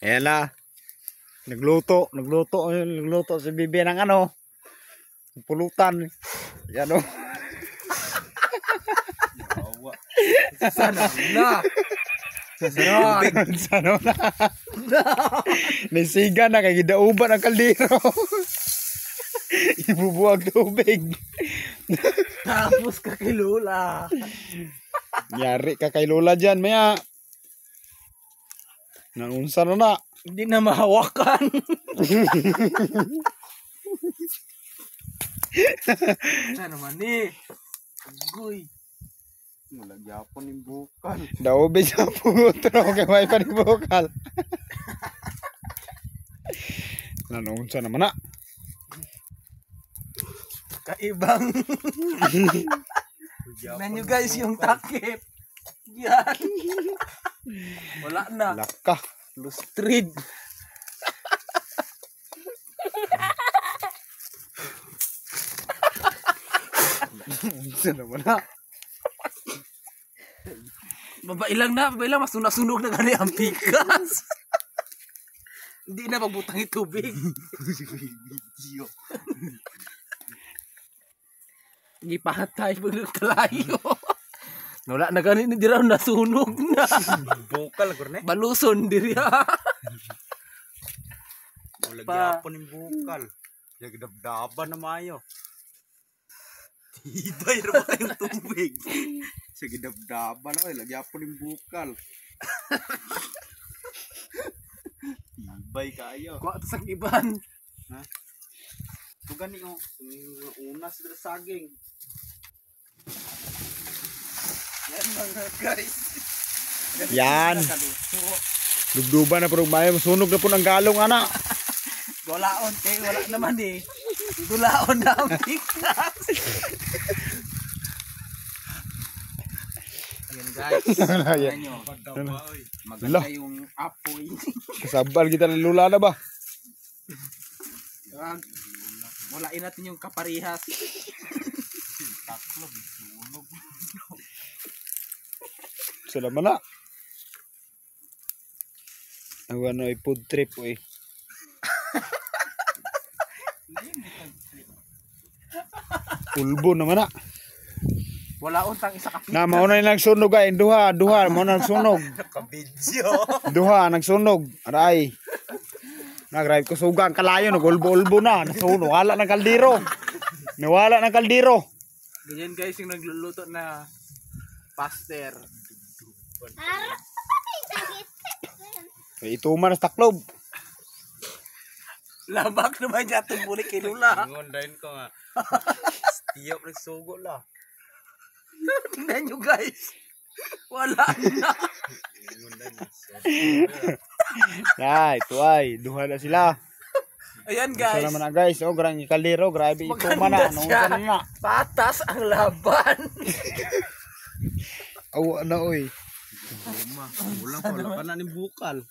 Ayan na. Nagluto si Bibi ng ano, pulutan. Yan o. Sana na. Sana na. Nisiga na kay gidauban ang kaldero. Ibubuwag tubig. Tapos ka kay Lola. Yari ka kay Lola dyan, maya. Nangunsa na. Hindi na mahawakan. Ano naman eh. Agoy. Mula gyapon yung bukal. Daobe siya putro kay may panibukal. Nangunsa naman na. Kaibang. Tignan nyo guys yung takip. Yan. Wala na. Laka. Lustrid. Nangunsa naman na. Babae lang, mas sunog na gani ang pikas. Hindi na pagbutang itubig. Gipahat tayo pag nagkalayo. Wala na gani, hindi raw nasunog na. Bukal gurne. Baluson diri ha. Mula gyapon yung bukal. Yagdabdaban na mayo. Tibay ra ba kayong tubig? Sa gidabdaban na lagyapon yung bukal. Tibay kayo. Kuha ito sa iban. Ha? Ito gani o. Unas na saging. Yan mga guys. Yan. Dugduban na pero may masunog na po ng galong ana. Dulaon kay wala naman eh. Dulaon na ang pikas. Ayan guys. Ayan nyo. Maganda yung apoy. Kasabal kita ng Lula na ba? Mulain natin yung kaparihas. Sila man na. Ang ano ay food trip eh. Ulbo naman na. Wala untang isa kapit. Na mauna yung nagsunog ay duha mauna nagsunog. Kabidyo. Duha nagsunog. Aray. Nag-drive ko sugang kalayo nagulbo-ulbo na. Nasunog wala ng kaldero. Nawala ng kaldero. Ganyan guys yung nagluluto na paster. Ituman sa taklob. Labak naman niya itong bulik kay Lula. Ngondahin ko nga. Tiyok nagsugo la. Tingnan nyo guys. Wala na. Ya, ito ay duha na sila. Ayan Guys. guys. Naman na guys, oh grang kaldero, grabe ituman na. Nung na. Patas ang laban. Awa na oy. Ulang pa, wala pa na ni bukal.